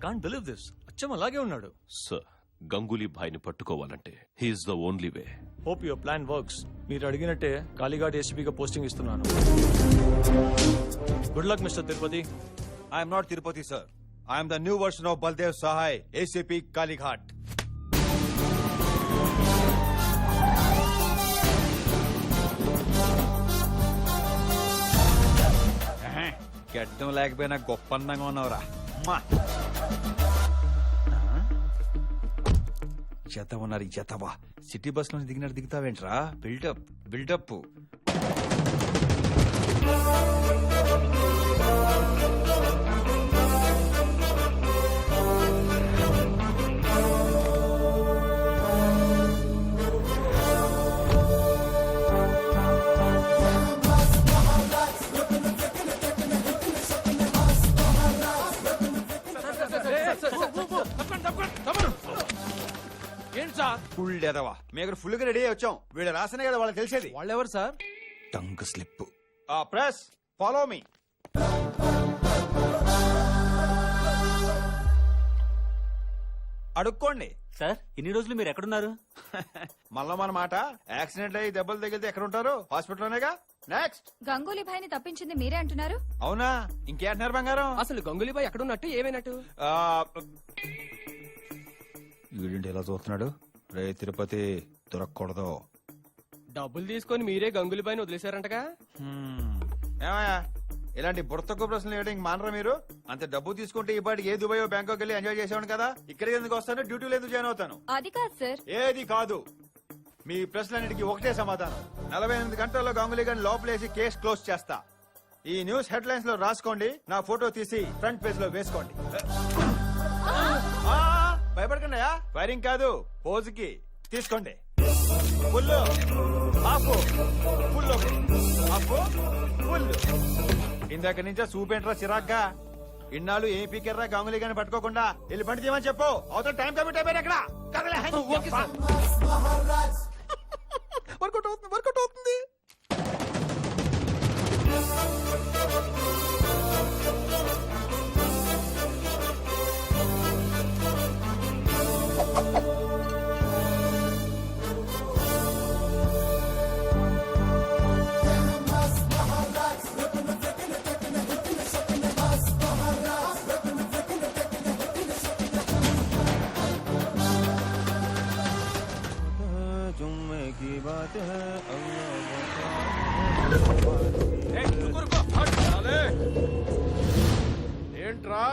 Can't believe this. అచ్చం అలాగే ఉన్నాడు. సార్, గంగూలీ భాయ్ని పట్టుకోవాలంటే he's the only way. Hope your plan works. మీరు అడిగినట్టే కాళీఘాట్ ఏసీపీగా పోస్టింగ్ ఇస్తున్నాను. Good luck mister Tirupati. I am not Tirupati, sir. I am the new version of Baldev Sahai, ACP Kalighat. గడ్డం లేకపోయినా గొప్ప అందంగా ఉన్నవరా. జత ఉన్నారు జతవా. సిటీ బస్ లో దిగినట్టు దిగుతావేంట్రా? Buildup buildup. ఏంటి సార్? ఫుల్ ఎదవా. మేము ఫుల్ గా రెడీ అయ్యి వచ్చాం. వీళ్ళు రాసనే కదా వాళ్ళకి తెలిసేది. వాళ్ళెవరు sir? Tongue slip. Press follow me. అడుక్కోండి సార్. ఇన్ని రోజులు మీరు ఎక్కడున్నారు? మళ్ళా మన మాట. యాక్సిడెంట్ అయ్యి దెబ్బలు తగిలితే ఎక్కడ ఉంటారు? హాస్పిటల్లోనేగా. నెక్స్ట్. గంగూలీ భాయ్ని తప్పించింది మీరే అంటున్నారు. అవునా? ఇంకేంటున్నారు బంగారం? అసలు గంగూలీబాయ్ ఎక్కడున్నట్టు ఏమైనట్టు? వీడింటి ఎలా చూస్తున్నాడు? రే తిరుపతి, దొరకకూడదు. డబ్బులు తీసుకొని మీరే గంగూలీబాయ్ని వదిలేశారంటగా? ఏమయ్యా, ఇలాంటి బుర్తకు ప్రశ్నలు వేయడానికి మానరా మీరు? అంత డబ్బు తీసుకుంటే ఈ పాటికి ఏ దుబాయ్ బ్యాంకాక్ వెళ్ళి ఎంజాయ్ చేసేవాడు కదా. ఇక్కడికి ఎందుకు వస్తాను? డ్యూటీలో ఎందుకు జాయిన్ అవుతాను? అది కాదు సార్. ఏది కాదు. మీ ప్రశ్నలన్నిటికీ ఒకటే సమాధానం. 48 గంటల్లో గంగూలీ గారిని లోపలేసి కేసు క్లోజ్ చేస్తా. ఈ న్యూస్ హెడ్ లైన్స్ లో రాసుకోండి. నా ఫోటో తీసి ఫ్రంట్ పేజ్ లో వేసుకోండి. భయపడకండి. ఫైరింగ్ కాదు, పోజుకి తీసుకోండి. Full half, full half, full. ఇందాక నుంచే చూపేంట్రా చిరాగ్గా. ఇన్నాళ్ళు ఏం పీకెర్రా గంగూలీ గారిని పట్టుకోకుండా. వెళ్ళి బండి తీయమని చెప్పు. అవతల టైం కమిట్ అయిపోయారు. ఎక్కడ వర్కౌట్ అవుతుంది, వర్కౌట్ అవుతుంది. ఏంట్రా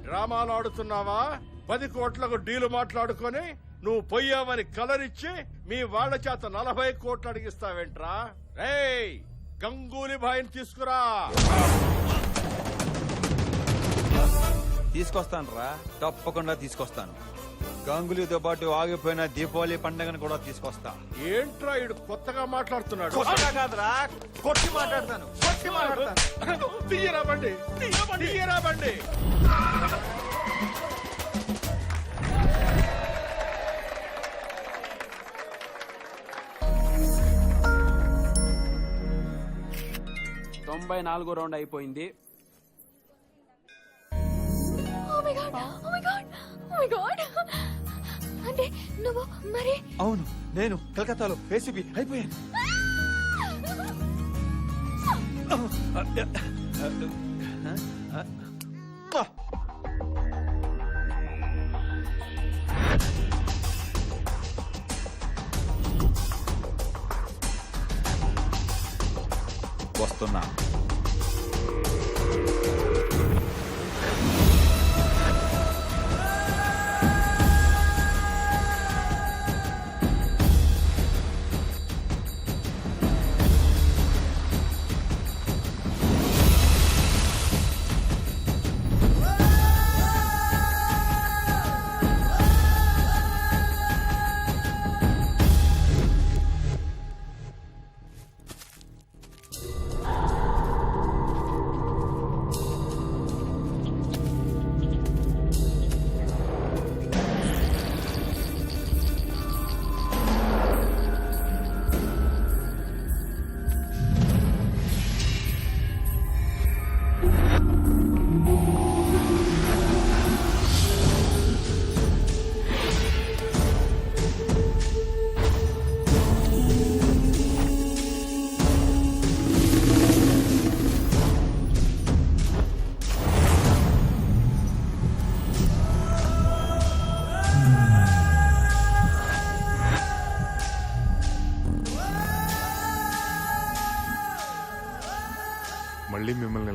డ్రామాలు ఆడుతున్నావా? 10 కోట్లకు డీలు మాట్లాడుకొని నువ్వు పోయావని కలరిచ్చి మీ వాళ్ల చేత 40 కోట్లు అడిగిస్తావేంట్రా? రేయ్, గంగూలీ భాయ్ని తీసుకురా. తీసుకొస్తాను రా, తప్పకుండా తీసుకొస్తాను. గంగూలీతో పాటు ఆగిపోయిన దీపావళి పండుగను కూడా తీసుకొస్తా. ఏంట్రా ఇడు కొత్తగా మాట్లాడుతున్నాడు? కొత్తగా కాదురా, కొట్టి మాట్లాడతాను, కొట్టి మాట్లాడతాను. తీయరా బండి, తీయరా బండి. తొంభై 4వ రౌండ్ అయిపోయింది. అంటే నువ్వు మరి? అవును, నేను కలకత్తాలో ఏసీపీ అయిపోయాను. వస్తున్నా.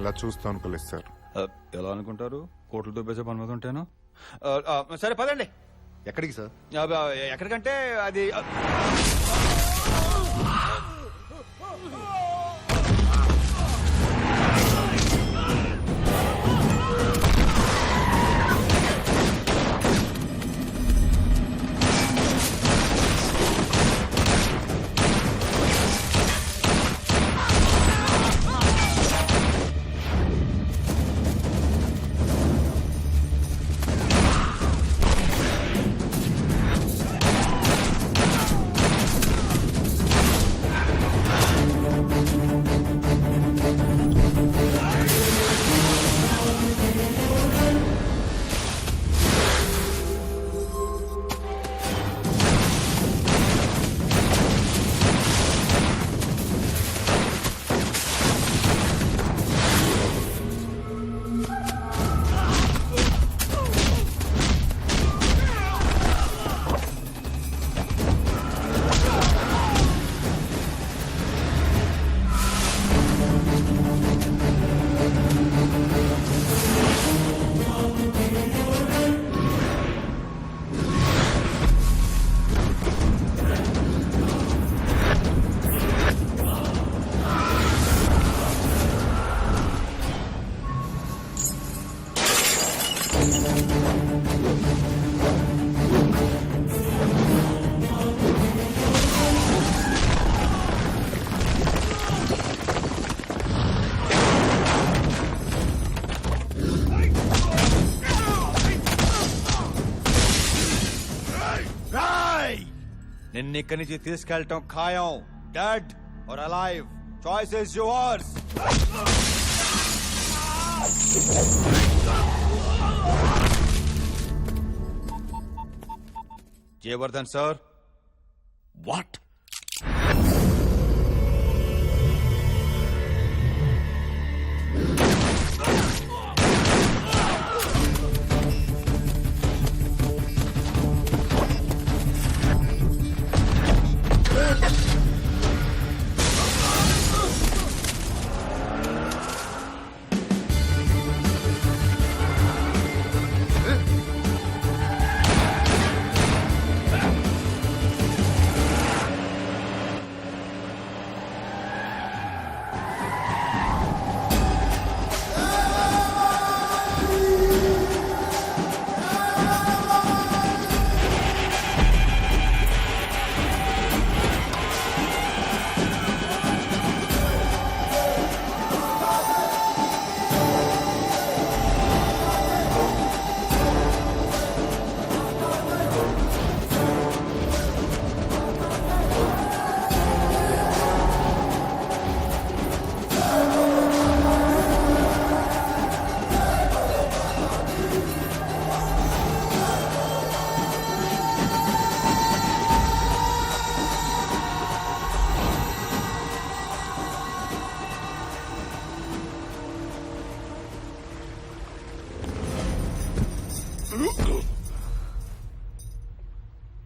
ఇలా చూస్తాం అనుకోలేదు సార్. ఎలా అనుకుంటారు? కోట్లు దుబ్బేసే పని మీద ఉంటాను. సరే పదండి. ఎక్కడికి సార్? ఎక్కడికంటే అది నిన్న ఇక్కడి నుంచి తీసుకెళ్ళటం ఖాయం. Dead or alive, choice is yours. Jayavardhan sir. What?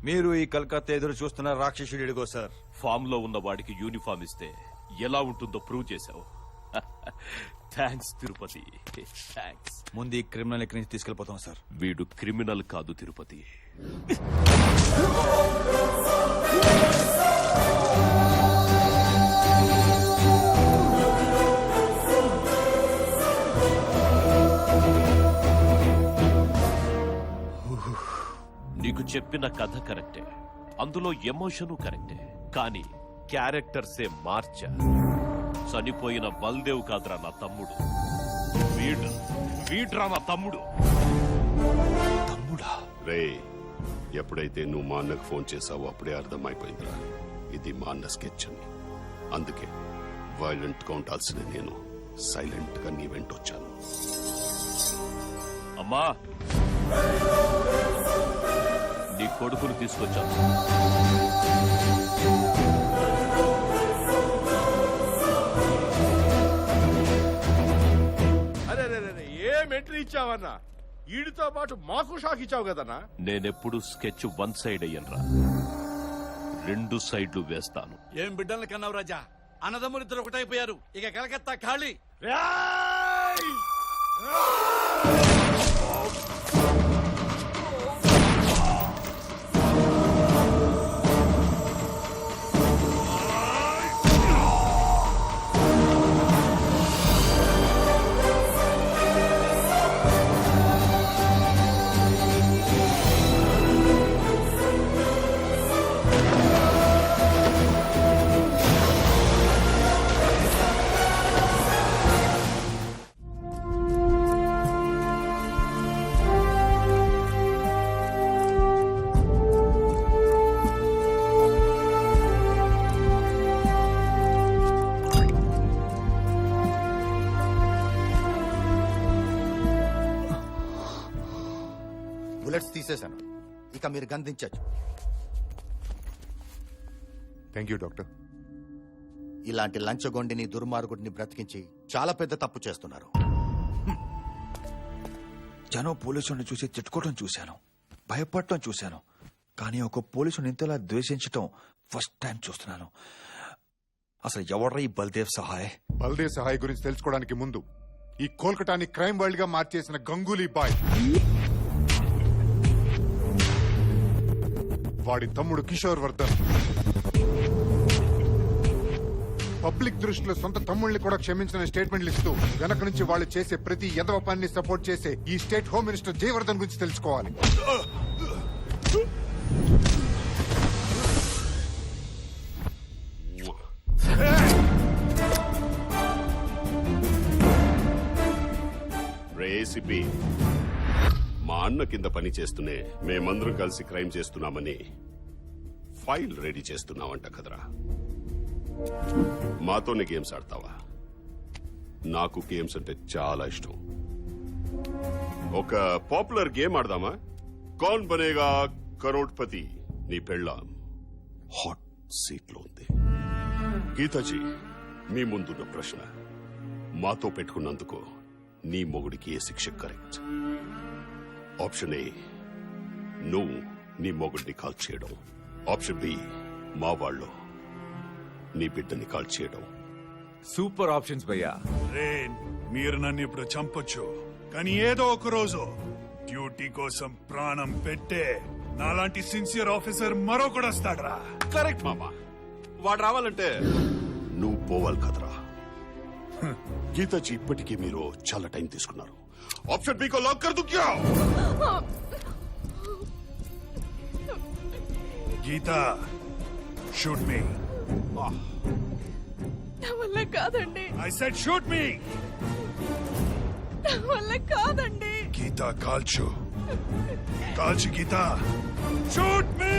మీరు ఈ కలకత్తా ఎదురు చూస్తున్న రాక్షసుడు ఇడిగో సార్. ఫామ్ లో ఉన్న వాడికి యూనిఫామ్ ఇస్తే ఎలా ఉంటుందో ప్రూవ్ చేశావు. Thanks Tirupati, thanks. ముందు ఈ క్రిమినల్ ఇక్కడి నుంచి తీసుకెళ్లిపోతాం సార్. వీడు క్రిమినల్ కాదు తిరుపతి. నీకు చెప్పిన కథ కరెక్టే, అందులో ఎమోషను కరెక్టే, కానీ క్యారెక్టర్సే మార్చా. చనిపోయిన బల్దేవ్ కాదురా నా తమ్ముడు, వీడ్రా నా తమ్ముడు. తమ్ముడా? రే, ఎప్పుడైతే నువ్వు మా అన్నకు ఫోన్ చేసావో అప్పుడే అర్థమైపోయిందిరా, ఇది మా అన్న స్కెచ్ అని. అందుకే వైలెంట్ గా ఉండాల్సిన నేను సైలెంట్ గా నీ వెంట వచ్చాను. అమ్మా, నీ కొడుకును తీసుకొచ్చాను. అరే ఏం ఎంట్రీ ఇచ్చావన్నా? ఈడితో పాటు మాకు షాక్ ఇచ్చావు కదన్నా. నేనెప్పుడు స్కెచ్ వన్ సైడ్ అయ్యనరా, 2 సైడ్లు వేస్తాను. ఏం బిడ్డలు కన్నావు రాజా? అన్నదమ్ములిద్దరు ఒకటైపోయారు, ఇక కలకత్తా ఖాళీ. రేయ్! బుల్లెట్స్ తీసేశాను. ఇక మీరు గంధించచ్చు. Thank you doctor. ఇలాంటి లంచగొండిని దుర్మార్గుడిని బ్రతికించి చాలా పెద్ద తప్పు చేస్తున్నారు. జనం పోలీసుని చూసి తిట్టుకోవడం చూశాను, భయపడటం చూశాను, కానీ ఒక పోలీసుని ఇంతలా ద్వేషించటం ఫస్ట్ టైం చూస్తున్నాను. అసలు ఎవడ్రా ఈ బల్దేవ్ సహాయ్? బల్దేవ్ సహాయ్ గురించి తెలుసుకోవడానికి ముందు ఈ కోల్కతాని క్రైమ్ వరల్డ్ గా మార్చేసిన గంగూలీ బాయ్, వాడి తమ్ముడు కిషోర్ వర్ధన్, పబ్లిక్ దృష్టిలో సొంత తమ్ముళ్ళని కూడా క్షమించిన స్టేట్మెంట్లు ఇస్తూ వెనక నుంచి వాళ్ళు చేసే ప్రతి ఎదవ పనిని సపోర్ట్ చేసే ఈ స్టేట్ హోమ్ మినిస్టర్ జయవర్ధన్ గురించి తెలుసుకోవాలి. ఏసీపీ మా అన్న కింద పని చేస్తూనే మేమందరం కలిసి క్రైమ్ చేస్తున్నామని ఫైల్ రెడీ చేస్తున్నావంట కదరా. మాతోనే గేమ్స్ ఆడతావా? నాకు గేమ్స్ అంటే చాలా ఇష్టం. ఒక పాపులర్ గేమ్ ఆడదామా? కౌన్ బనేగా కరోడ్పతి. నీ పెళ్ళాం హాట్ సీట్ లో ఉంది. గీతాజీ, మీ ముందున్న ప్రశ్న, మాతో పెట్టుకున్నందుకు నీ మొగుడికి ఏ శిక్ష కరెక్ట్? ఆప్షన్ ఏ, నువ్వు నీ మొగుడిని కాల్ చేయడం. ఆప్షన్ బి, మా వాళ్ళు నీ బిడ్డని కాల్ చేయడం. సూపర్ ఆప్షన్స్ భయ్యా. రేన్, మీరు నన్ను ఇప్పుడు చంపొచ్చు, కానీ ఏదో ఒక రోజు డ్యూటీ కోసం ప్రాణం పెట్టే నాలాంటి సిన్సియర్ ఆఫీసర్ మరొకడు వస్తాడరా. కరెక్ట్ మామా. వాడు రావాలంటే నువ్వు పోవాలి కదరా. గీతాజీ, ఇప్పటికీ మీరు చాలా టైం తీసుకున్నారు. ఆప్షన్ బి కో లాక్ కర్ దు క్యా? గీతా, షూట్ మీ. నా వల్ల కాదండి, ఐ సెడ్ షూట్ మీ. నా వల్ల కాదండి. గీతా, కాల్చు కాల్చు గీతా, షూట్ మీ.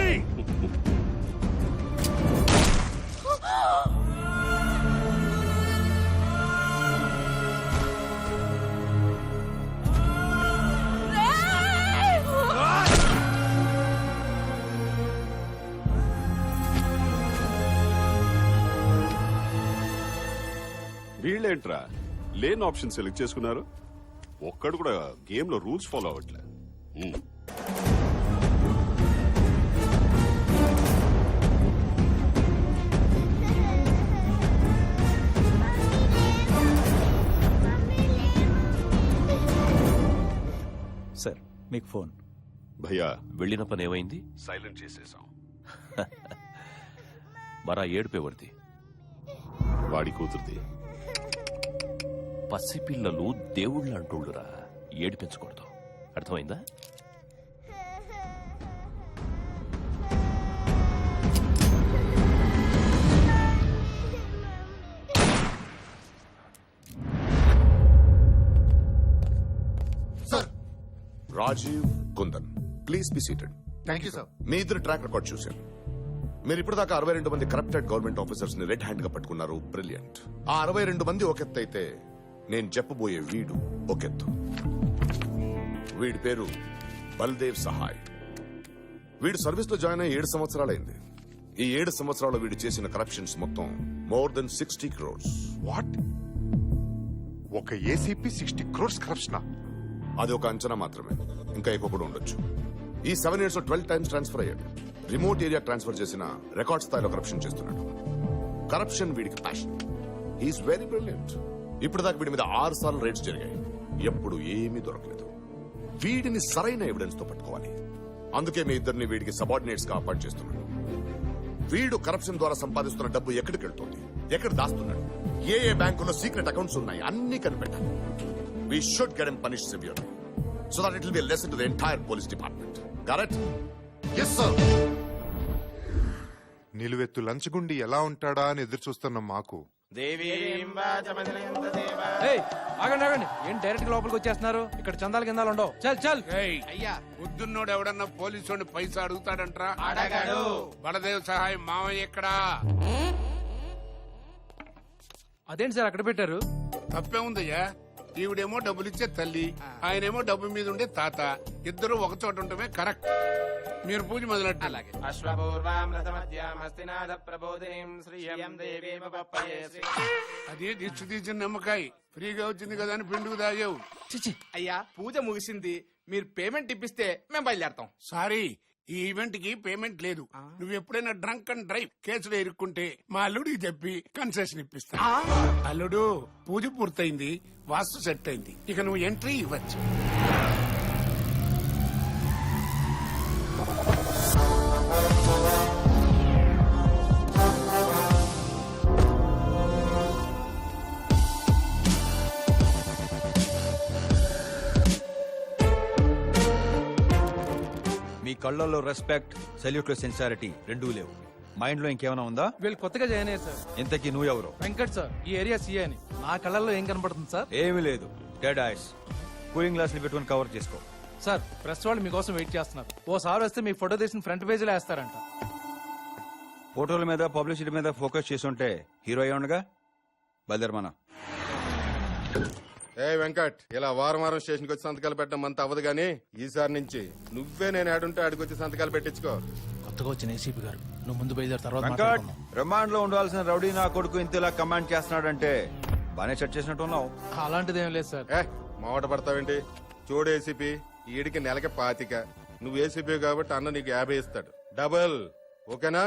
వీళ్ళేంట్రా లేని ఆప్షన్ సెలెక్ట్ చేసుకున్నారు? ఒక్కడు కూడా గేమ్ లో రూల్స్ ఫాలో అవ్వట్లే. సార్, మీకు ఫోన్. భయ్యా, వెళ్ళిన పని ఏమైంది? సైలెంట్ చేసేసాం. మరా ఏడుపేవర్ది? వాడి కూతురుది. పసిపిల్లలు దేవుళ్ళు అంటోళ్ళురా, ఏడిపించకూడదు. అర్థమైందా? Rajiv Kundan, please be seated. Thank you sir. మీ ఇద్దరు ట్రాక్ రికార్డ్ చూశాను. మీరు ఇప్పటిదాకా 62 మంది కరప్టెడ్ గవర్నమెంట్ ఆఫీసర్స్ ని రెడ్ హ్యాండ్ గా పట్టుకున్నారు. బ్రిలియంట్. ఆ 62 మంది ఒకెత్తు అయితే, నేను చెప్పబోయే వీడు ఒకెత్తు. వీడి పేరు బల్దేవ్ సహాయ్. వీడు సర్వీస్ లో జాయిన్ అయ్యి 7 సంవత్సరాలైంది. ఈ 7 సంవత్సరాలు వీడు చేసిన కరప్షన్స్ మొత్తం మోర్ దెన్ 60 crores. వాట్? ఒక ఏసీపీ 60 crores కరప్షనా? అది ఒక అంచనా మాత్రమే, ఇంకా ఎక్కువ కూడా ఉండొచ్చు. ఈ 7 years లో 12 times ట్రాన్స్ఫర్ అయ్యాడు. రిమోట్ ఏరియా ట్రాన్స్ఫర్ చేసిన రికార్డ్ స్థాయిలో కరప్షన్ చేస్తున్నాడు. కరప్షన్ వీడికి ప్యాషన్. He's very brilliant. ఇప్పుడు దాకా వీడి మీద 6 సార్లు రైడ్స్ జరిగాయి, ఎప్పుడు ఏమీ దొరకలేదు. వీడిని సరైన ఎవిడెన్స్ తో పట్టుకోవాలి. అందుకే మీ ఇద్దరిని వీడికి సబార్డినేట్స్ గా అపాయింట్ చేస్తున్నాడు. వీడు కరప్షన్ ద్వారా సంపాదిస్తున్న డబ్బు ఎక్కడికి వెళ్తుంది, ఎక్కడ దాస్తున్నాడు, ఏ బ్యాంకులో సీక్రెట్ అకౌంట్స్ ఉన్నాయి, అన్ని కనిపెట్టాలి. We should get him punished severely, so that it will be a lesson to the entire police department. Got it? Yes sir. నిలువెత్తు లంచగుండి ఎలా ఉంటాడా అని ఎదురు చూస్తున్న మాకు ఏయ్, ఆగండి ఆగండి, ఏం డైరెక్ట్ లోపలికి వచ్చేస్తున్నారు? ఇక్కడ చందాలు కిందాలు ఉండవు. చల్ చల్. అయ్యా పొద్దున్నోడు ఎవడన్నా పోలీసు పైసా అడుగుతాడంట్రా? అడగాడు. బలదేవ్ సహాయం మామయ్య ఎక్కడా? అదేంటి సార్ అక్కడ పెట్టారు? తప్పే ఉందయ్యా. ఈవిడేమో డబ్బులిచ్చే తల్లి, ఆయనేమో డబ్బు మీద ఉండే తాత, ఇద్దరు ఒక చోట ఉండటమే కరెక్ట్. మీరు పూజ మొదలెట్టు. అదే దిష్టి తీసిన నిమ్మకాయ ఫ్రీగా వచ్చింది కదా అని పిండుకు తాగావు. అయ్యా పూజ ముగిసింది, మీరు పేమెంట్ ఇప్పిస్తే మేము బయలుదేరతాం. సారీ, ఈ ఈవెంట్ కి పేమెంట్ లేదు. నువ్వు ఎప్పుడైనా డ్రంక్ అండ్ డ్రైవ్ కేసులో ఇరుక్కుంటే మా అల్లుడికి చెప్పి కన్సెషన్ ఇప్పిస్తా. అల్లుడు, పూజ పూర్తయింది, వాస్తు సెట్ అయింది, ఇక నువ్వు ఎంట్రీ ఇవ్వచ్చు. మీ కళ్ళల్లో రెస్పెక్ట్, సెల్యూట్ లో సెన్సారిటీ రెండూ లేవు. మైండ్ లో ఇంకేమైనా ఉందా? వీళ్ళు కొత్తగా జాయిన్ అయ్యారు సార్. ఇంతకీ నువ్వెవరు? వెంకట్ సార్, ఈ ఏరియా సీఏ అని. నా కళ్ళల్లో ఏం కనపడుతుంది సార్? ఏమీ లేదు, డెడ్ ఐస్. కూలింగ్ గ్లాస్ ని పెట్టుకుని కవర్ చేసుకో. సార్, ప్రెస్ వాళ్ళు మీకోసం వెయిట్ చేస్తున్నారు. ఓసారి వస్తే మీ ఫోటో తీసిన ఫ్రంట్ పేజ్ లో వేస్తారంట. ఫోటోల మీద పబ్లిసిటీ మీద ఫోకస్ చేసుంటే హీరో అయ్యి ఉండగా. బయలుదేరమన్నా. ఏ వెంకట్, ఇలా వారం వారం స్టేషన్కి వచ్చి సంతకాలు పెట్టడం అంత అవ్వదు గానీ ఈసారి నుంచి నువ్వే నేను ఆడుంటే ఆడికి వచ్చి సంతకాలు పెట్టించుకో. కొత్తగా వచ్చిన ఏసీపీ గారు, నువ్వు ముందు బయలుదేరి తర్వాత వెంకట్, మాట్లాడుకుందాం. రిమాండ్ లో ఉండాల్సిన రౌడీ నా కొడుకు ఇంతలా కమాండ్ చేస్తున్నాడంటే బానే సెట్ చేసినట్టు ఉన్నావు. అలాంటిది ఏం లేదు సార్. ఏ మావట పడతావేంటి? చూడు ఏసీపీ, ఈడికి నెలకి 25. నువ్వు ఏసీపీ కాబట్టి అన్న నీకు 50 ఇస్తాడు, డబుల్. ఓకేనా?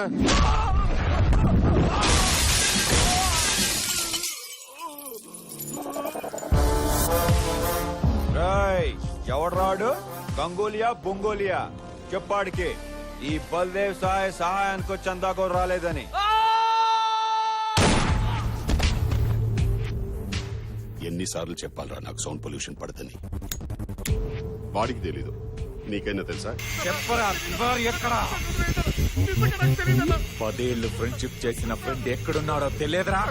ఎవడు రాడు? గంగోలియా బొంగోలియా చెప్పాడికి ఈ బల్దేవ్ సహాయానికి చందా కూడా రాలేదని. ఎన్నిసార్లు చెప్పాలరా నాకు సౌండ్ పొల్యూషన్ పడదని? వాడికి తెలీదు, నీకైనా తెలుసా? చెప్పరా ఎక్కడ? 10 ఏళ్ళు ఫ్రెండ్షిప్ చేసిన ఫ్రెండ్ ఎక్కడున్నాడో తెలియదురా?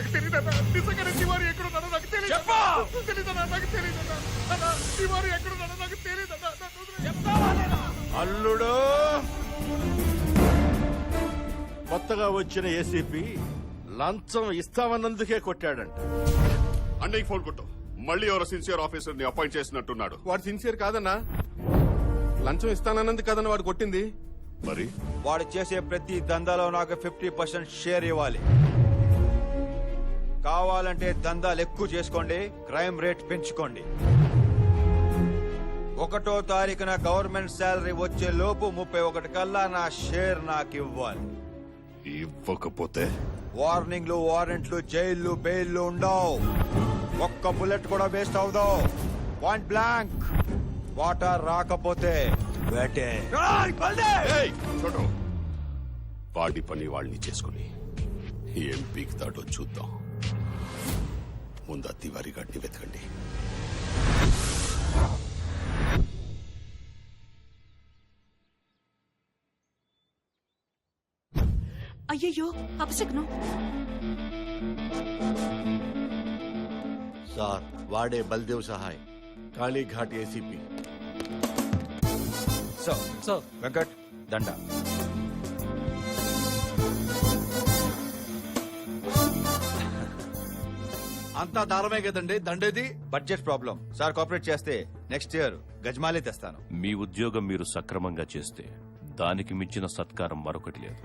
అల్లుడు, కొత్తగా వచ్చిన ఏసీపీ లంచం ఇస్తామన్నందుకే కొట్టాడంట. అన్నయ్య ఫోన్ కొట్టు. మళ్ళీ ఎవరో సిన్సియర్ ఆఫీసర్ ని అపాయింట్ చేసినట్టున్నాడు. వాడు సిన్సియర్ కాదన్నా, లంచం ఇస్తానన్నది కదన్నా వాడు కొట్టింది. మరి వాడు చేసే ప్రతి దందాలో నాకు 50% షేర్ ఇవ్వాలి. కావాలంటే దందాలు ఎక్కువ చేసుకోండి, క్రైమ్ రేట్ పెంచుకోండి. 1వ తారీఖున గవర్నమెంట్ శాలరీ వచ్చే లోపు 31 కల్లా నా షేర్ నాకు ఇవ్వాలి. ఇవ్వకపోతే వార్నింగ్లు, వారెంట్లు, జైళ్లు, బెయిల్లు ఉండవు. ఒక్క బుల్లెట్ కూడా వేస్ట్ అవుదో. Point blank. వాటర్ రాకపోతే వేటే. ఏయ్, చూడు, వాడి పని వాళ్ళని చేసుకుని ఏం పీకుతాడో చూద్దాం. ముందు తివారీ గడ్డి వెతకండి. అయ్యయ్యో, అపశకునం. సార్, వాడే బల్దేవ్ సహాయ్, కాళీఘాట్ ఏసీపీ. సో వెంకట్, దండ. అంతా దారమే కదండి, దండేది. Budget problem sir. కోఆపరేట్ చేస్తే నెక్స్ట్ ఇయర్ గజమాలే తెస్తాను. మీ ఉద్యోగం మీరు సక్రమంగా చేస్తే దానికి మించిన సత్కారం మరొకటి లేదు.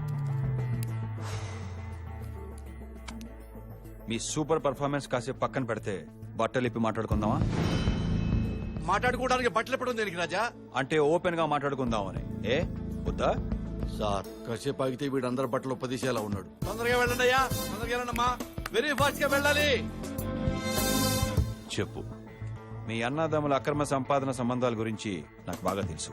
మీ సూపర్ పర్ఫార్మెన్స్ కాసేపు పక్కన పెడితే బట్టలు ఇప్పి మాట్లాడుకుందామా? మాట్లాడుకోవడానికి బట్టలు ఎప్పుడు దేనికి రాజా? అంటే ఓపెన్ గా మాట్లాడుకుందామని. ఏ వద్దా? సార్, కాసేపు ఆగితే వీడందరి బట్టలు పదిసేలా ఉన్నాడు. తొందరగా వెళ్ళండి అయ్యా, తొందరగా వెళ్ళండమ్మా, వెరీ ఫాస్ట్ గా వెళ్ళాలి. చెప్పు. మీ అన్నదమ్ముల అక్రమ సంపాదన సంబంధాల గురించి నాకు బాగా తెలుసు.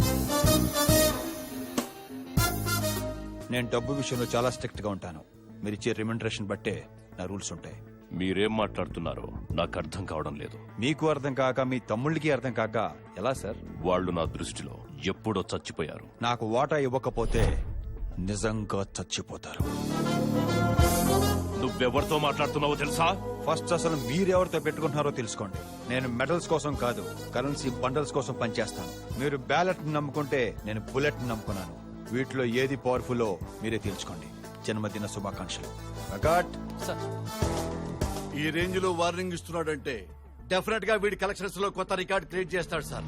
నేను డబ్బు విషయంలో చాలా స్ట్రిక్ట్ గా ఉంటాను. మీరు ఇచ్చే రిమండరేషన్ బట్టే నా రూల్స్ ఉంటాయి. మీరేం మాట్లాడుతున్నారో నాకు అర్థం కావడం లేదు. మీకు అర్థం కాక మీ తమ్ముళ్ళకి అర్థం కాక ఎలా సార్? వాళ్ళు నా దృష్టిలో ఎప్పుడో చచ్చిపోయారు. నాకు వాటా ఇవ్వకపోతే నిజంగా చచ్చిపోతారు. నువ్వెవరితో మాట్లాడుతున్నావో తెలుసా? ఫస్ట్ అసలు మీరెవరితో పెట్టుకుంటున్నారో తెలుసుకోండి. నేను మెడల్స్ కోసం కాదు, కరెన్సీ బండల్స్ కోసం పనిచేస్తాను. మీరు బ్యాలెట్ నమ్ముకుంటే నేను బుల్లెట్ నమ్ముకున్నాను. వీటిలో ఏది పవర్ఫుల్లో మీరే తెలుసుకోండి. జన్మదిన శుభాకాంక్షలు. ప్రకాట్. ఈ రేంజ్ లో వార్నింగ్ ఇస్తున్నాడంటే డెఫినెట్ గా వీడి కలెక్షన్స్ లో కొత్త రికార్డ్ క్రియేట్ చేస్తాడు సార్.